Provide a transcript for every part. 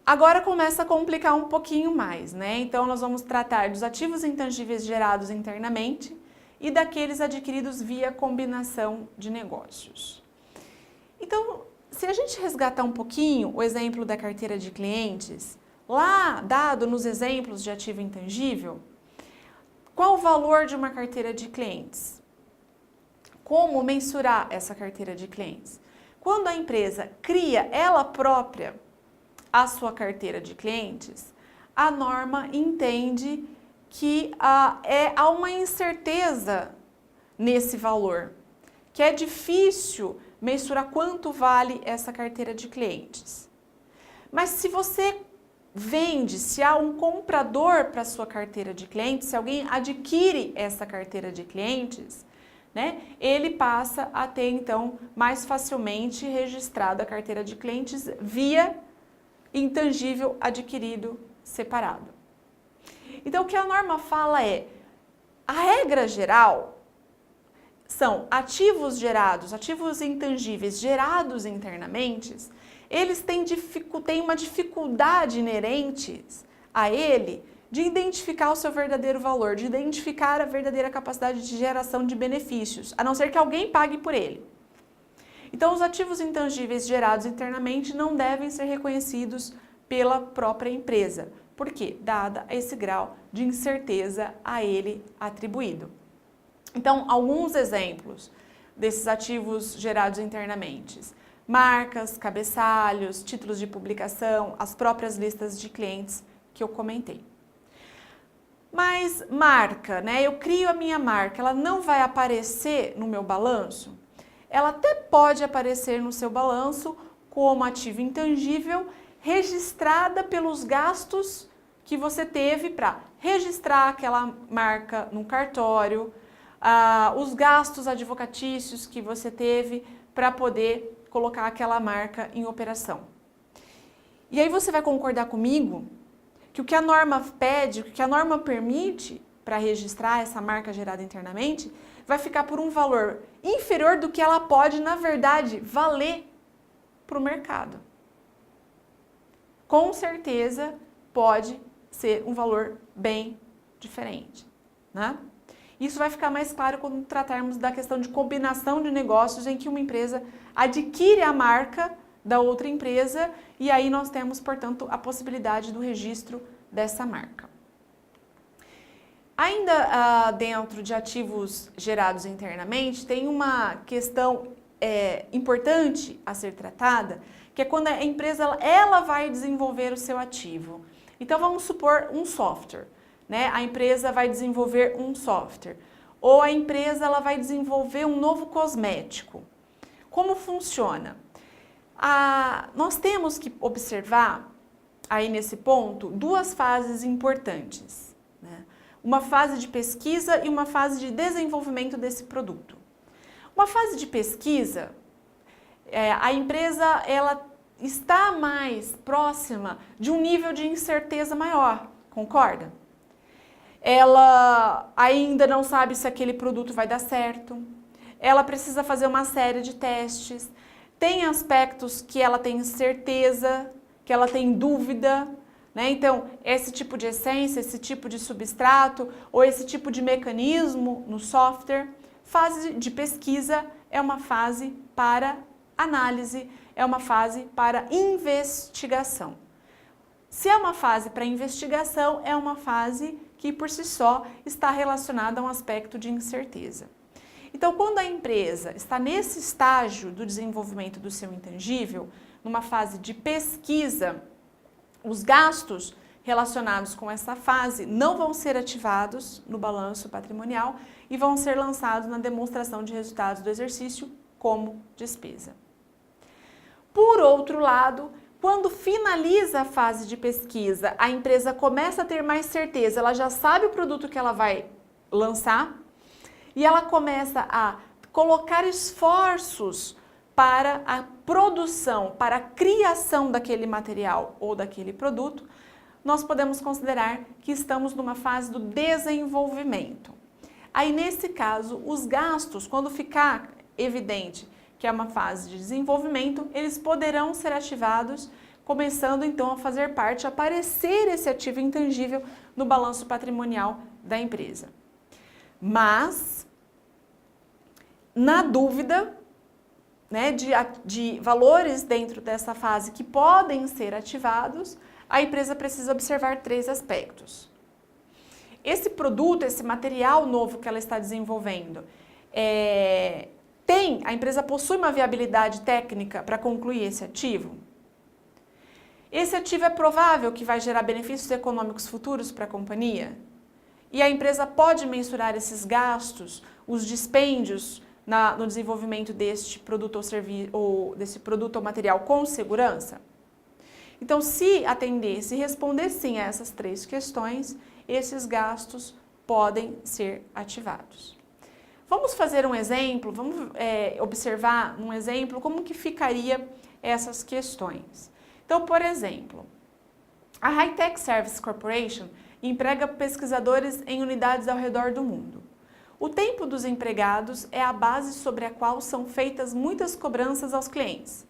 Agora começa a complicar um pouquinho mais, né? Então nós vamos tratar dos ativos intangíveis gerados internamente e daqueles adquiridos via combinação de negócios. Então, se a gente resgatar um pouquinho o exemplo da carteira de clientes, lá dado nos exemplos de ativo intangível, qual o valor de uma carteira de clientes? Como mensurar essa carteira de clientes? Quando a empresa cria ela própria a sua carteira de clientes, a norma entende que há uma incerteza nesse valor, que é difícil mensurar quanto vale essa carteira de clientes. Mas se você vende, se há um comprador para a sua carteira de clientes, se alguém adquire essa carteira de clientes, né, ele passa a ter então mais facilmente registrado a carteira de clientes via intangível adquirido separado. Então o que a norma fala é, a regra geral são ativos intangíveis gerados internamente, eles têm uma dificuldade inerente a ele de identificar o seu verdadeiro valor, de identificar a verdadeira capacidade de geração de benefícios, a não ser que alguém pague por ele. Então, os ativos intangíveis gerados internamente não devem ser reconhecidos pela própria empresa. Por quê? Dada esse grau de incerteza a ele atribuído. Então, alguns exemplos desses ativos gerados internamente: marcas, cabeçalhos, títulos de publicação, as próprias listas de clientes que eu comentei. Mas marca, né? Eu crio a minha marca, ela não vai aparecer no meu balanço? Ela até pode aparecer no seu balanço como ativo intangível, registrada pelos gastos que você teve para registrar aquela marca no cartório, os gastos advocatícios que você teve para poder colocar aquela marca em operação. E aí você vai concordar comigo que o que a norma pede, o que a norma permite para registrar essa marca gerada internamente, vai ficar por um valor inferior do que ela pode, na verdade, valer para o mercado. Com certeza pode ser um valor bem diferente, né? Isso vai ficar mais claro quando tratarmos da questão de combinação de negócios em que uma empresa adquire a marca da outra empresa e aí nós temos, portanto, a possibilidade do registro dessa marca. Ainda dentro de ativos gerados internamente, tem uma questão importante a ser tratada, que é quando a empresa ela vai desenvolver o seu ativo. Então vamos supor um software, né? A empresa vai desenvolver um software, ou a empresa ela vai desenvolver um novo cosmético. Como funciona? Nós temos que observar aí nesse ponto duas fases importantes, né? Uma fase de pesquisa e uma fase de desenvolvimento desse produto. Uma fase de pesquisa, a empresa ela está mais próxima de um nível de incerteza maior, concorda? Ela ainda não sabe se aquele produto vai dar certo, ela precisa fazer uma série de testes, tem aspectos que ela tem certeza, que ela tem dúvida, né? Então, esse tipo de essência, esse tipo de substrato ou esse tipo de mecanismo no software, fase de pesquisa é uma fase para análise, é uma fase para investigação. Se é uma fase para investigação, é uma fase que por si só está relacionada a um aspecto de incerteza. Então, quando a empresa está nesse estágio do desenvolvimento do seu intangível, numa fase de pesquisa, os gastos relacionados com essa fase não vão ser ativados no balanço patrimonial e vão ser lançados na demonstração de resultados do exercício como despesa. Por outro lado, quando finaliza a fase de pesquisa, a empresa começa a ter mais certeza, ela já sabe o produto que ela vai lançar e ela começa a colocar esforços para a produção, para a criação daquele material ou daquele produto, nós podemos considerar que estamos numa fase do desenvolvimento. Aí, nesse caso, os gastos, quando ficar evidente que é uma fase de desenvolvimento, eles poderão ser ativados começando então a fazer parte, a aparecer esse ativo intangível no balanço patrimonial da empresa. Mas, na dúvida, né, de valores dentro dessa fase que podem ser ativados, a empresa precisa observar 3 aspectos. Esse produto, esse material novo que ela está desenvolvendo, a empresa possui uma viabilidade técnica para concluir esse ativo? Esse ativo é provável que vai gerar benefícios econômicos futuros para a companhia? E a empresa pode mensurar esses gastos, os dispêndios no desenvolvimento deste produto ou serviço, ou desse produto ou material com segurança? Então, se responder sim a essas 3 questões, esses gastos podem ser ativados. Vamos fazer um exemplo, vamos observar um exemplo como que ficaria essas questões. Então, por exemplo, a High-Tech Service Corporation emprega pesquisadores em unidades ao redor do mundo. O tempo dos empregados é a base sobre a qual são feitas muitas cobranças aos clientes.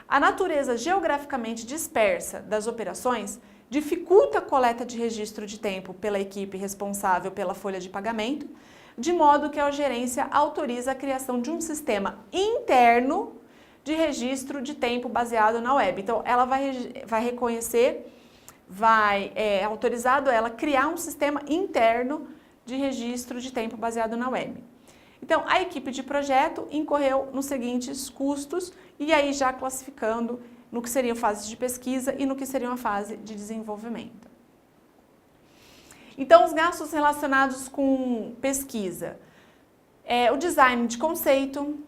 A natureza geograficamente dispersa das operações dificulta a coleta de registro de tempo pela equipe responsável pela folha de pagamento, de modo que a gerência autoriza a criação de um sistema interno de registro de tempo baseado na web. Então, ela vai reconhecer, autorizado ela criar um sistema interno de registro de tempo baseado na web. Então, a equipe de projeto incorreu nos seguintes custos, e aí já classificando no que seriam fases de pesquisa e no que seria uma fase de desenvolvimento. Então, os gastos relacionados com pesquisa, o design de conceito,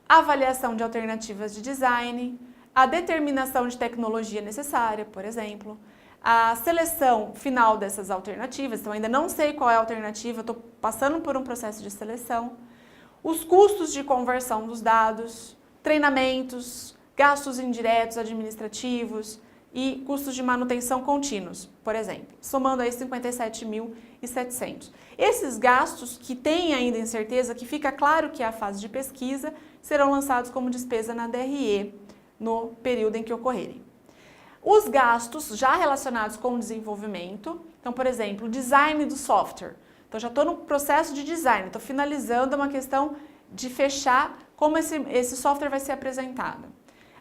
a avaliação de alternativas de design, a determinação de tecnologia necessária, por exemplo, a seleção final dessas alternativas, então ainda não sei qual é a alternativa, estou passando por um processo de seleção, os custos de conversão dos dados, treinamentos, gastos indiretos administrativos e custos de manutenção contínuos, por exemplo, somando aí 57.700. Esses gastos que têm ainda incerteza, que fica claro que é a fase de pesquisa, serão lançados como despesa na DRE no período em que ocorrerem. Os gastos já relacionados com o desenvolvimento, então, por exemplo, o design do software. Então, já estou no processo de design, estou finalizando uma questão de fechar como esse software vai ser apresentado.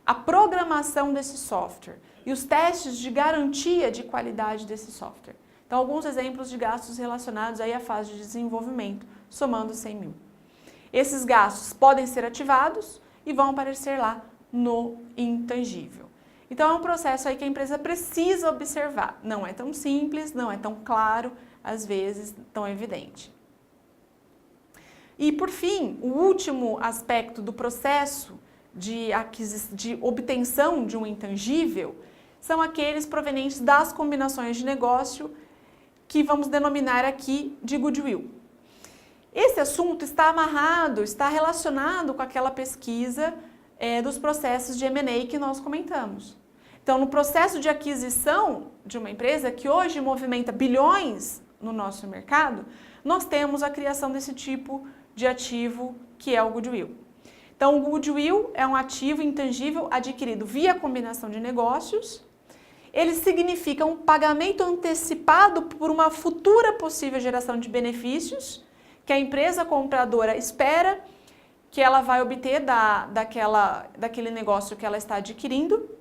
A programação desse software e os testes de garantia de qualidade desse software. Então, alguns exemplos de gastos relacionados aí à fase de desenvolvimento, somando 100 mil. Esses gastos podem ser ativados e vão aparecer lá no intangível. Então, é um processo aí que a empresa precisa observar. Não é tão simples, não é tão claro, às vezes tão evidente. E, por fim, o último aspecto do processo de obtenção de um intangível são aqueles provenientes das combinações de negócio que vamos denominar aqui de goodwill. Esse assunto está amarrado, está relacionado com aquela pesquisa dos processos de M&A que nós comentamos. Então, no processo de aquisição de uma empresa que hoje movimenta bilhões no nosso mercado, nós temos a criação desse tipo de ativo que é o goodwill. Então, o goodwill é um ativo intangível adquirido via combinação de negócios. Ele significa um pagamento antecipado por uma futura possível geração de benefícios que a empresa compradora espera que ela vai obter daquele negócio que ela está adquirindo.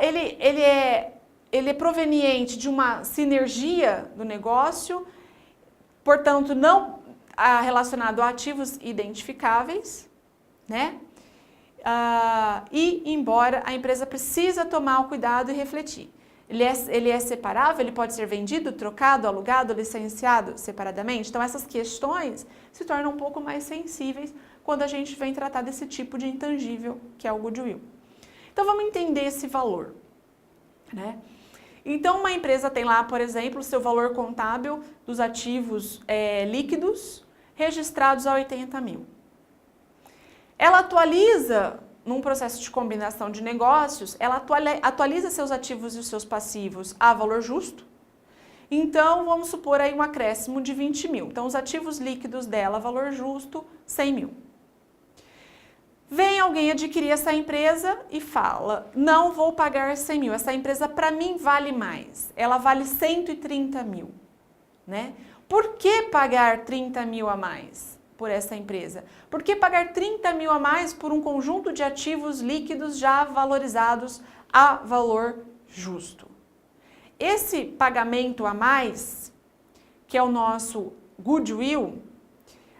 Ele é proveniente de uma sinergia do negócio, portanto, não relacionado a ativos identificáveis, né? E, embora a empresa precisa tomar o cuidado e refletir. Ele é separável, ele pode ser vendido, trocado, alugado, licenciado separadamente. Então, essas questões se tornam um pouco mais sensíveis quando a gente vem tratar desse tipo de intangível, que é o goodwill. Então, vamos entender esse valor, né? Então, uma empresa tem lá, por exemplo, o seu valor contábil dos ativos líquidos registrados a 80 mil. Ela atualiza, num processo de combinação de negócios, ela atualiza seus ativos e os seus passivos a valor justo. Então, vamos supor aí um acréscimo de 20 mil. Então, os ativos líquidos dela, valor justo, 100 mil. Vem alguém adquirir essa empresa e fala, não vou pagar 100 mil, essa empresa para mim vale mais, ela vale 130 mil, né? Por que pagar 30 mil a mais por essa empresa? Por que pagar 30 mil a mais por um conjunto de ativos líquidos já valorizados a valor justo? Esse pagamento a mais, que é o nosso goodwill,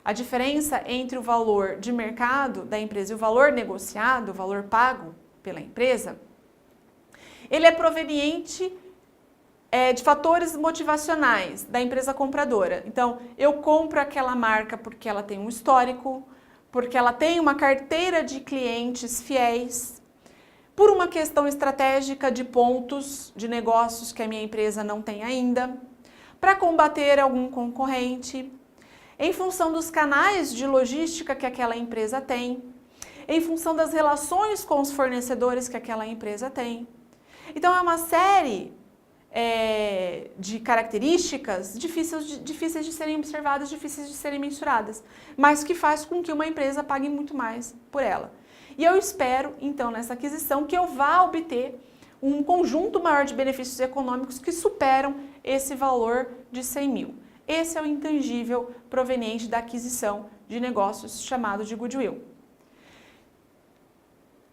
a diferença entre o valor de mercado da empresa e o valor negociado, o valor pago pela empresa, ele é proveniente de fatores motivacionais da empresa compradora. Então, eu compro aquela marca porque ela tem um histórico, porque ela tem uma carteira de clientes fiéis, por uma questão estratégica de pontos de negócios que a minha empresa não tem ainda, para combater algum concorrente, em função dos canais de logística que aquela empresa tem, em função das relações com os fornecedores que aquela empresa tem. Então, é uma série de características difíceis de serem observadas, difíceis de serem mensuradas, mas que faz com que uma empresa pague muito mais por ela. E eu espero, então, nessa aquisição, que eu vá obter um conjunto maior de benefícios econômicos que superam esse valor de 100 mil. Esse é o intangível proveniente da aquisição de negócios chamado de goodwill.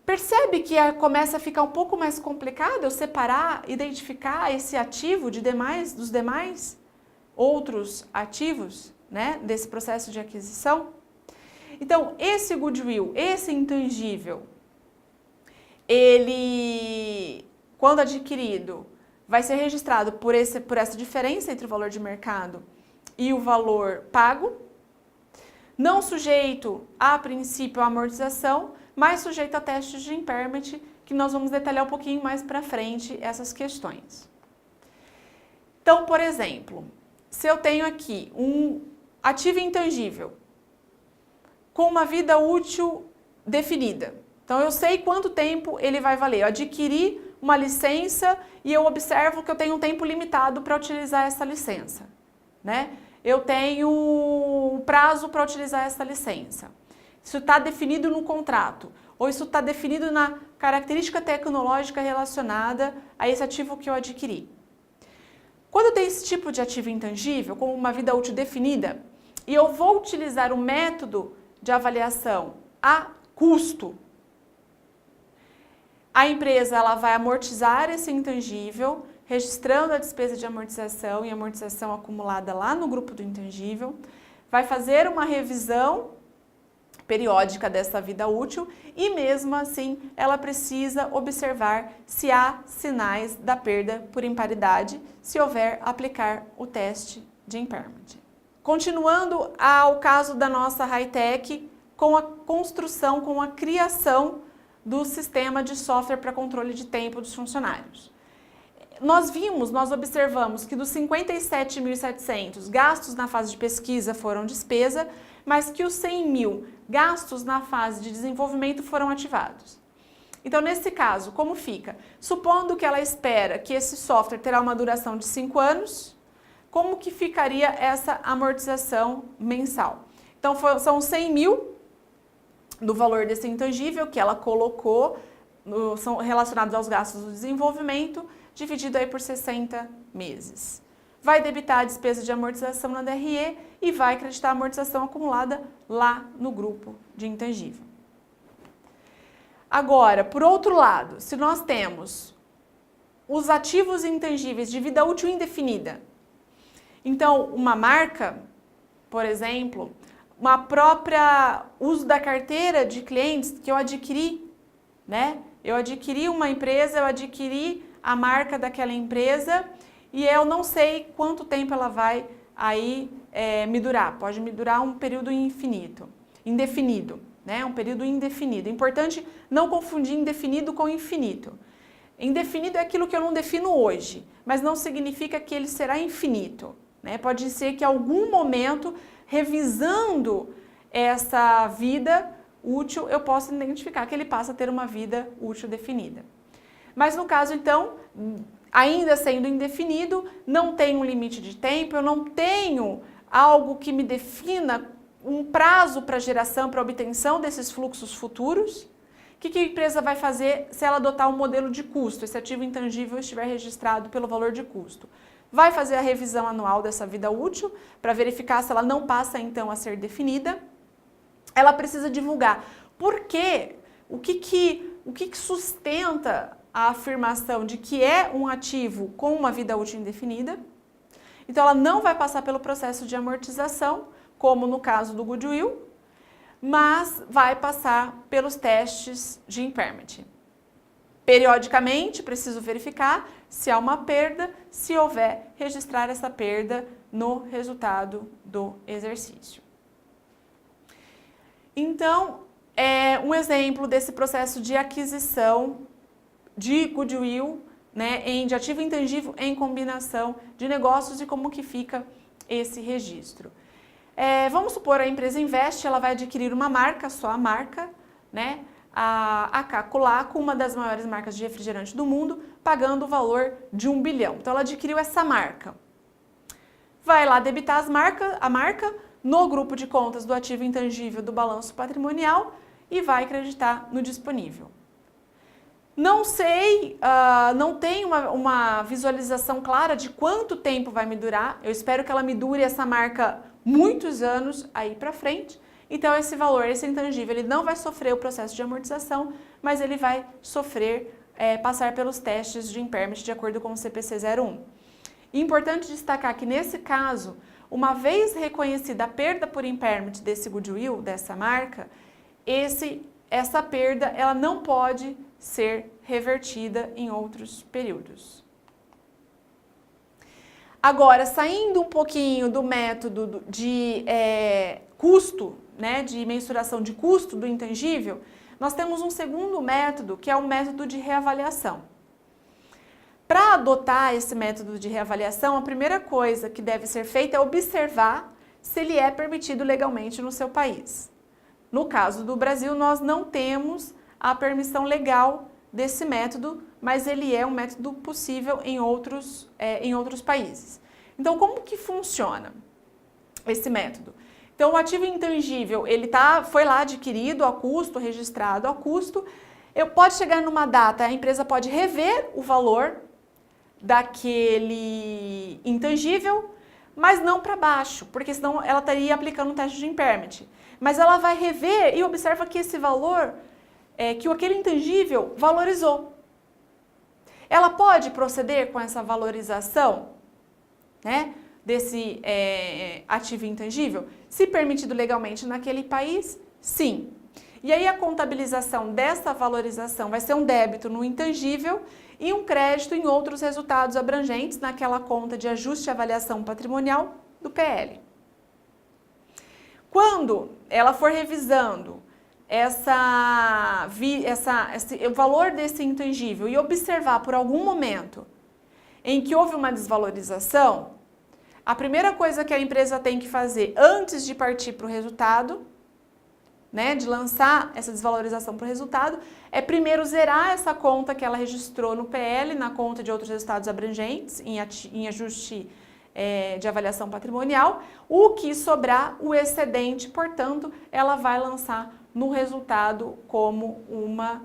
Percebe que começa a ficar um pouco mais complicado eu separar, identificar esse ativo dos demais outros ativos, né, desse processo de aquisição? Então, esse goodwill, esse intangível, ele, quando adquirido, vai ser registrado por essa diferença entre o valor de mercado e o valor pago, não sujeito, a princípio, à amortização, mas sujeito a testes de impairment, que nós vamos detalhar um pouquinho mais para frente essas questões. Então, por exemplo, se eu tenho aqui um ativo intangível com uma vida útil definida, então eu sei quanto tempo ele vai valer, eu adquiri uma licença e eu observo que eu tenho um tempo limitado para utilizar essa licença, né? Eu tenho um prazo para utilizar essa licença. Isso está definido no contrato, ou isso está definido na característica tecnológica relacionada a esse ativo que eu adquiri. Quando tem esse tipo de ativo intangível, com uma vida útil definida, e eu vou utilizar o método de avaliação a custo, a empresa ela vai amortizar esse intangível, registrando a despesa de amortização e amortização acumulada lá no grupo do intangível, vai fazer uma revisão periódica dessa vida útil e mesmo assim ela precisa observar se há sinais da perda por imparidade, se houver aplicar o teste de impairment. Continuando ao caso da nossa high-tech, com a construção, com a criação do sistema de software para controle de tempo dos funcionários. Nós observamos que dos 57.700 gastos na fase de pesquisa foram despesa, mas que os 100 mil gastos na fase de desenvolvimento foram ativados. Então, nesse caso, como fica? Supondo que ela espera que esse software terá uma duração de 5 anos, como que ficaria essa amortização mensal? Então, são 100 mil do valor desse intangível que ela colocou, são relacionados aos gastos do desenvolvimento, dividido aí por 60 meses. Vai debitar a despesa de amortização na DRE e vai acreditar a amortização acumulada lá no grupo de intangível. Agora, por outro lado, se nós temos os ativos intangíveis de vida útil indefinida, então uma marca, por exemplo, uma própria uso da carteira de clientes que eu adquiri, né? Eu adquiri uma empresa, eu adquiri a marca daquela empresa e eu não sei quanto tempo ela vai aí me durar. Pode me durar um período indefinido, né? Um período indefinido. Importante não confundir indefinido com infinito. Indefinido é aquilo que eu não defino hoje, mas não significa que ele será infinito, né? Pode ser que em algum momento, revisando essa vida útil, eu possa identificar que ele passa a ter uma vida útil definida. Mas no caso, então, ainda sendo indefinido, não tem um limite de tempo, eu não tenho algo que me defina um prazo para geração, para obtenção desses fluxos futuros. O que a empresa vai fazer se ela adotar um modelo de custo, esse ativo intangível estiver registrado pelo valor de custo? Vai fazer a revisão anual dessa vida útil para verificar se ela não passa então a ser definida. Ela precisa divulgar. Por quê? O que sustenta a afirmação de que é um ativo com uma vida útil indefinida? Então ela não vai passar pelo processo de amortização, como no caso do goodwill, mas vai passar pelos testes de impairment. Periodicamente, preciso verificar se há uma perda, se houver, registrar essa perda no resultado do exercício. Então, um exemplo desse processo de aquisição de goodwill, né, de ativo intangível em combinação de negócios e como que fica esse registro. Vamos supor a empresa investe, ela vai adquirir uma marca, só a marca, né, a Caco-Laco, uma das maiores marcas de refrigerante do mundo, pagando o valor de 1 bilhão. Então ela adquiriu essa marca. Vai lá debitar a marca no grupo de contas do ativo intangível do balanço patrimonial e vai acreditar no disponível. Não sei, não tem uma visualização clara de quanto tempo vai me durar. Eu espero que ela me dure essa marca muitos anos aí para frente. Então esse valor, esse intangível, ele não vai sofrer o processo de amortização, mas ele vai sofrer, passar pelos testes de impairment de acordo com o CPC 01. E importante destacar que nesse caso, uma vez reconhecida a perda por impairment desse goodwill, dessa marca, essa perda ela não pode ser revertida em outros períodos. Agora, saindo um pouquinho do método de custo, né, de mensuração de custo do intangível, nós temos um segundo método, que é o método de reavaliação. Para adotar esse método de reavaliação, a primeira coisa que deve ser feita é observar se ele é permitido legalmente no seu país. No caso do Brasil, nós não temos a permissão legal desse método, mas ele é um método possível em outros países. Então, como que funciona esse método? Então, o ativo intangível, ele foi lá adquirido a custo, registrado a custo. Pode chegar numa data, a empresa pode rever o valor daquele intangível, mas não para baixo, porque senão ela estaria aplicando um teste de impairment. Mas ela vai rever e observa que esse valor, que aquele intangível valorizou. Ela pode proceder com essa valorização, né, desse ativo intangível? Se permitido legalmente naquele país, sim. E aí a contabilização dessa valorização vai ser um débito no intangível e um crédito em outros resultados abrangentes naquela conta de ajuste e avaliação patrimonial do PL. Quando ela for revisando o valor desse intangível e observar por algum momento em que houve uma desvalorização, a primeira coisa que a empresa tem que fazer antes de partir para o resultado, né, de lançar essa desvalorização para o resultado, é primeiro zerar essa conta que ela registrou no PL, na conta de outros resultados abrangentes, em ajuste de avaliação patrimonial. O que sobrar, o excedente, portanto, ela vai lançar no resultado como uma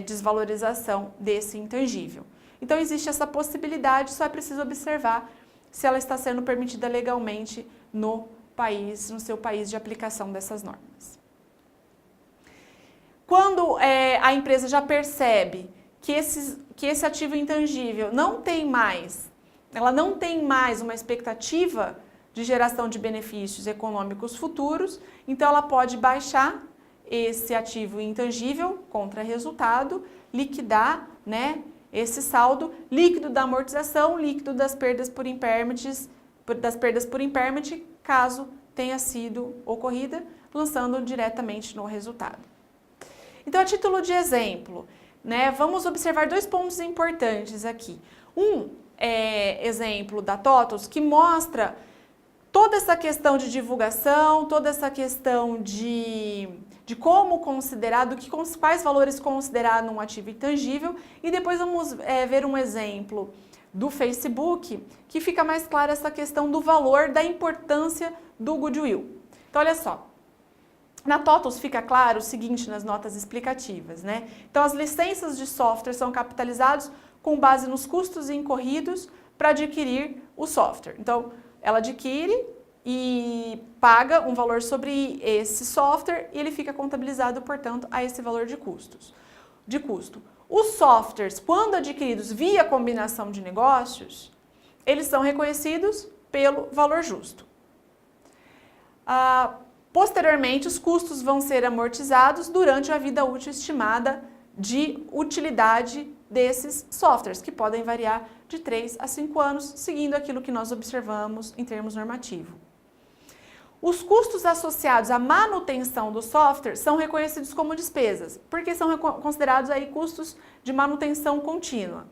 desvalorização desse intangível. Então, existe essa possibilidade, só é preciso observar se ela está sendo permitida legalmente no seu país de aplicação dessas normas. Quando a empresa já percebe que esse ativo intangível ela não tem mais uma expectativa de geração de benefícios econômicos futuros, então ela pode baixar esse ativo intangível contra resultado, liquidar, né, esse saldo, líquido da amortização, líquido das perdas por impairment, caso tenha sido ocorrida, lançando diretamente no resultado. Então, a título de exemplo, né, vamos observar dois pontos importantes aqui. Um exemplo da TOTVS que mostra toda essa questão de divulgação, toda essa questão de como considerar, quais valores considerar num ativo intangível, e depois vamos ver um exemplo do Facebook que fica mais clara essa questão do valor, da importância do goodwill. Então, olha só, Na TOTVS fica claro o seguinte nas notas explicativas, né? Então, as licenças de software são capitalizadas com base nos custos incorridos para adquirir o software. Então, ela adquire e paga um valor sobre esse software e ele fica contabilizado, portanto, a esse valor de custo. Os softwares, quando adquiridos via combinação de negócios, eles são reconhecidos pelo valor justo. Posteriormente, os custos vão ser amortizados durante a vida útil estimada de utilidade desses softwares, que podem variar de 3 a 5 anos, seguindo aquilo que nós observamos em termos normativos. Os custos associados à manutenção do software são reconhecidos como despesas, porque são considerados aí custos de manutenção contínua.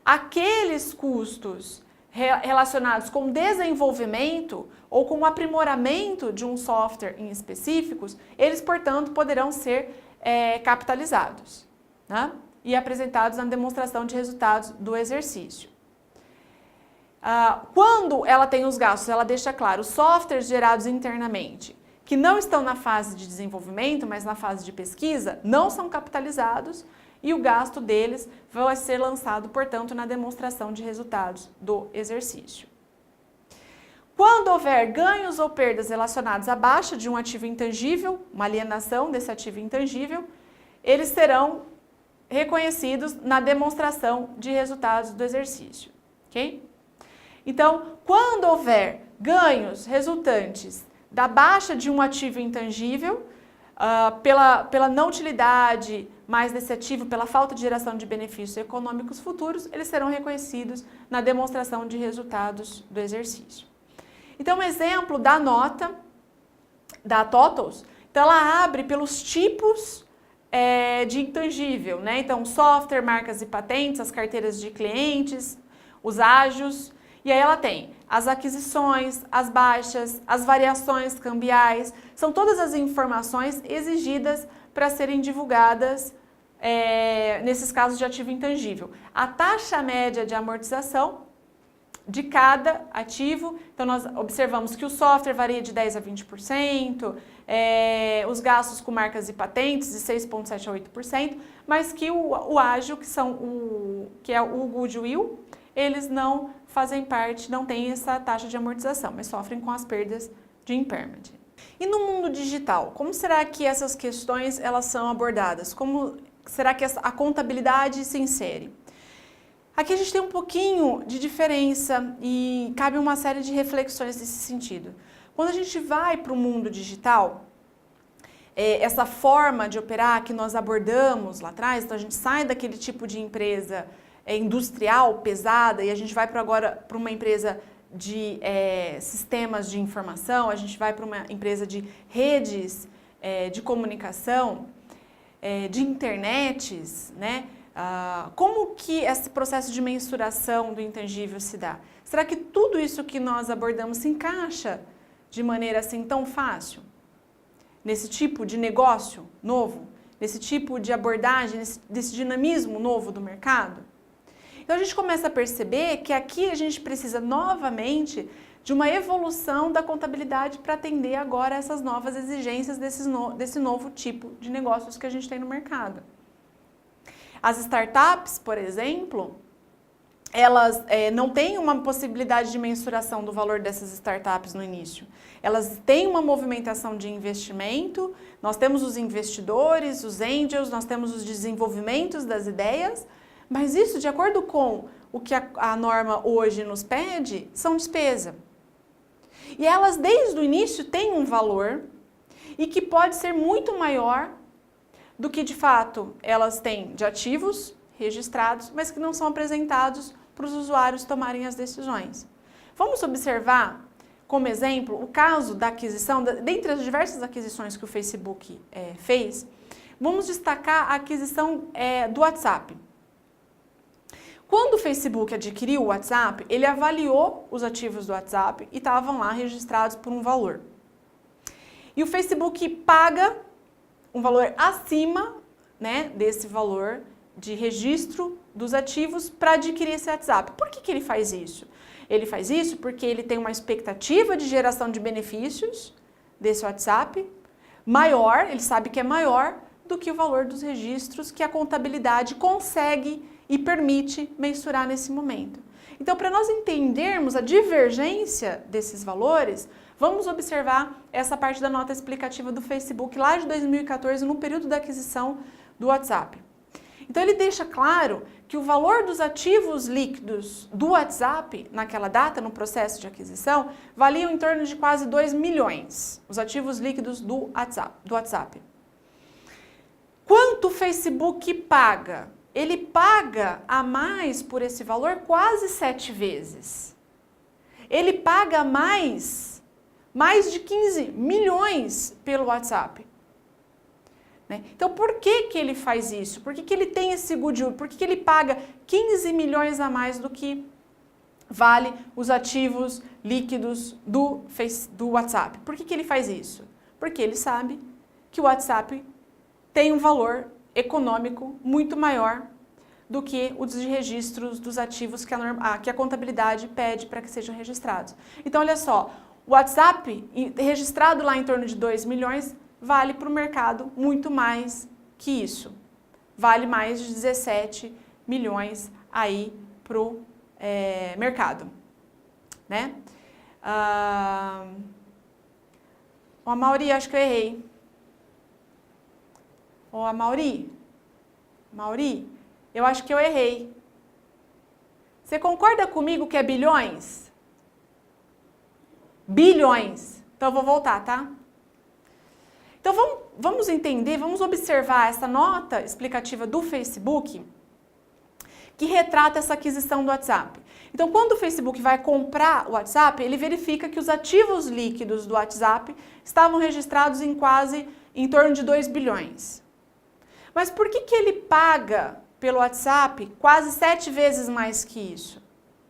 Aqueles custos relacionados com desenvolvimento ou com aprimoramento de um software em específicos, eles, portanto, poderão ser capitalizados, né? E apresentados na demonstração de resultados do exercício. Quando ela tem os gastos, ela deixa claro, os softwares gerados internamente, que não estão na fase de desenvolvimento, mas na fase de pesquisa, não são capitalizados e o gasto deles vai ser lançado, portanto, na demonstração de resultados do exercício. Quando houver ganhos ou perdas relacionados à baixa de um ativo intangível, uma alienação desse ativo intangível, eles serão reconhecidos na demonstração de resultados do exercício, ok? Então, quando houver ganhos resultantes da baixa de um ativo intangível, pela não utilidade mais desse ativo, pela falta de geração de benefícios econômicos futuros, eles serão reconhecidos na demonstração de resultados do exercício. Então, um exemplo da nota da TOTVS, então ela abre pelos tipos de intangível, né? Então, software, marcas e patentes, as carteiras de clientes, os ágios, e aí ela tem as aquisições, as baixas, as variações cambiais, são todas as informações exigidas para serem divulgadas nesses casos de ativo intangível. A taxa média de amortização de cada ativo, então nós observamos que o software varia de 10% a 20%, os gastos com marcas e patentes de 6,7% a 8%, mas que o ágio, que é o goodwill, eles não fazem parte, não têm essa taxa de amortização, mas sofrem com as perdas de impairment. E no mundo digital, como será que essas questões elas são abordadas? Como será que a contabilidade se insere? Aqui a gente tem um pouquinho de diferença e cabe uma série de reflexões nesse sentido. Quando a gente vai para o mundo digital, essa forma de operar que nós abordamos lá atrás, então a gente sai daquele tipo de empresa industrial, pesada, e a gente vai agora para uma empresa de sistemas de informação, a gente vai para uma empresa de redes de comunicação, de internets, né? Como que esse processo de mensuração do intangível se dá? Será que tudo isso que nós abordamos se encaixa de maneira assim tão fácil? Nesse tipo de negócio novo? Nesse tipo de abordagem, desse dinamismo novo do mercado? Então a gente começa a perceber que aqui a gente precisa novamente de uma evolução da contabilidade para atender agora essas novas exigências desse novo tipo de negócios que a gente tem no mercado. As startups, por exemplo, elas não têm uma possibilidade de mensuração do valor dessas startups no início. Elas têm uma movimentação de investimento, nós temos os investidores, os angels, nós temos os desenvolvimentos das ideias, mas isso, de acordo com o que a norma hoje nos pede, são despesa. E elas, desde o início, têm um valor e que pode ser muito maior do que, de fato, elas têm de ativos registrados, mas que não são apresentados para os usuários tomarem as decisões. Vamos observar, como exemplo, o caso da aquisição, dentre as diversas aquisições que o Facebook fez, vamos destacar a aquisição do WhatsApp. Quando o Facebook adquiriu o WhatsApp, ele avaliou os ativos do WhatsApp e estavam lá registrados por um valor. E o Facebook paga um valor acima, né, desse valor de registro dos ativos para adquirir esse WhatsApp. Por que ele faz isso? Ele faz isso porque ele tem uma expectativa de geração de benefícios desse WhatsApp, maior, ele sabe que é maior do que o valor dos registros que a contabilidade consegue e permite mensurar nesse momento. Então, para nós entendermos a divergência desses valores, vamos observar essa parte da nota explicativa do Facebook lá de 2014, no período da aquisição do WhatsApp. Então, ele deixa claro que o valor dos ativos líquidos do WhatsApp, naquela data, no processo de aquisição, valiam em torno de quase 2 milhões, os ativos líquidos do WhatsApp. Quanto o Facebook paga? Ele paga a mais por esse valor quase 7 vezes. Ele paga mais de 15 milhões pelo WhatsApp. Né? Então, por que ele faz isso? Por que ele tem esse goodwill? Por que ele paga 15 milhões a mais do que vale os ativos líquidos do WhatsApp? Por que ele faz isso? Porque ele sabe que o WhatsApp tem um valor econômico muito maior do que os de registros dos ativos que a contabilidade pede para que sejam registrados. Então, olha só, o WhatsApp registrado lá em torno de 2 milhões vale para o mercado muito mais que isso. Vale mais de 17 milhões aí para o mercado. Né? Mauri, acho que eu errei. Mauri, eu acho que eu errei. Você concorda comigo que é bilhões? Bilhões. Então eu vou voltar, tá? Então vamos entender, vamos observar essa nota explicativa do Facebook que retrata essa aquisição do WhatsApp. Então, quando o Facebook vai comprar o WhatsApp, ele verifica que os ativos líquidos do WhatsApp estavam registrados em torno de 2 bilhões. Mas por que ele paga pelo WhatsApp quase 7 vezes mais que isso?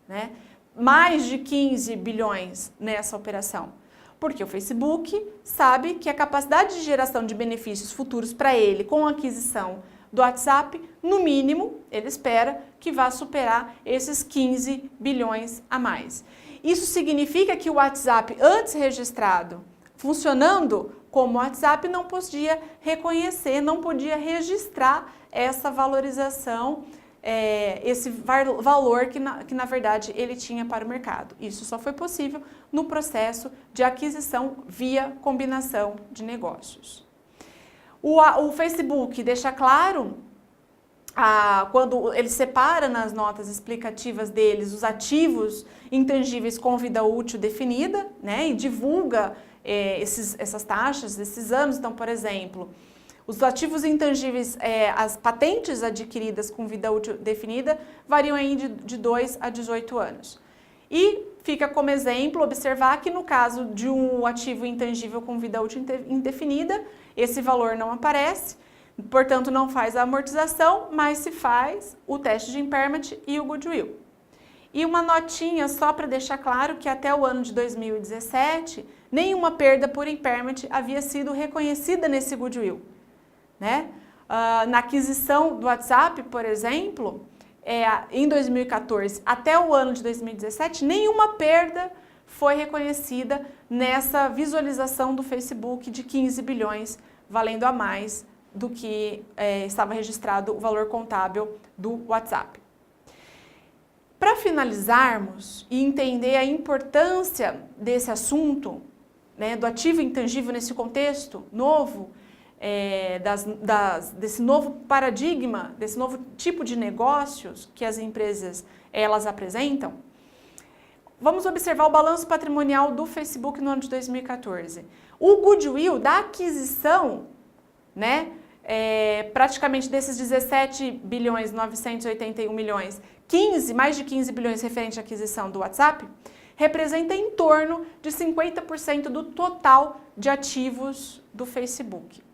Né? Mais de 15 bilhões nessa operação. Porque o Facebook sabe que a capacidade de geração de benefícios futuros para ele com a aquisição do WhatsApp, no mínimo, ele espera que vá superar esses 15 bilhões a mais. Isso significa que o WhatsApp, antes registrado, funcionando como WhatsApp, não podia reconhecer, não podia registrar essa valorização, esse valor que na verdade ele tinha para o mercado. Isso só foi possível no processo de aquisição via combinação de negócios. O Facebook deixa claro, quando ele separa nas notas explicativas deles os ativos intangíveis com vida útil definida, né, e divulga essas taxas, esses anos. Então, por exemplo, os ativos intangíveis, as patentes adquiridas com vida útil definida variam aí de 2 a 18 anos. E fica como exemplo observar que no caso de um ativo intangível com vida útil indefinida, esse valor não aparece, portanto não faz a amortização, mas se faz o teste de impairment e o goodwill. E uma notinha só para deixar claro que até o ano de 2017, nenhuma perda por impairment havia sido reconhecida nesse goodwill. Né? Na aquisição do WhatsApp, por exemplo, em 2014 até o ano de 2017, nenhuma perda foi reconhecida nessa visualização do Facebook de 15 bilhões, valendo a mais do que estava registrado o valor contábil do WhatsApp. Para finalizarmos e entender a importância desse assunto, né, do ativo intangível nesse contexto novo, desse novo paradigma, desse novo tipo de negócios que as empresas elas apresentam, vamos observar o balanço patrimonial do Facebook no ano de 2014. O goodwill da aquisição, né, praticamente desses 17 bilhões 981 milhões, mais de 15 bilhões referente à aquisição do WhatsApp, representa em torno de 50% do total de ativos do Facebook.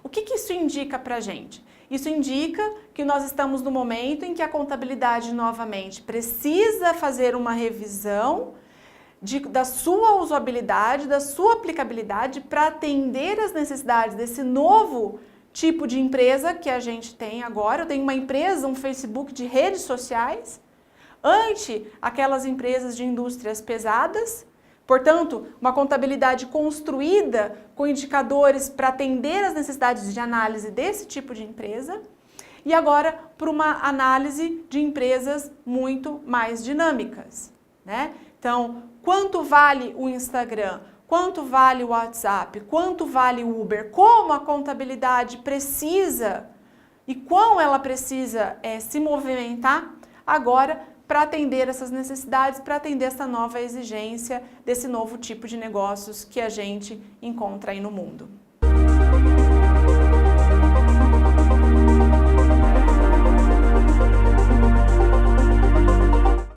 O que isso indica para a gente? Isso indica que nós estamos no momento em que a contabilidade novamente precisa fazer uma revisão da sua usabilidade, da sua aplicabilidade para atender às necessidades desse novo tipo de empresa que a gente tem agora. Eu tenho uma empresa, um Facebook de redes sociais, ante aquelas empresas de indústrias pesadas. Portanto, uma contabilidade construída com indicadores para atender às necessidades de análise desse tipo de empresa. E agora, para uma análise de empresas muito mais dinâmicas, né? Então, quanto vale o Instagram? Quanto vale o WhatsApp? Quanto vale o Uber? Como a contabilidade precisa e quão ela precisa se movimentar agora para atender essas necessidades, para atender essa nova exigência desse novo tipo de negócios que a gente encontra aí no mundo.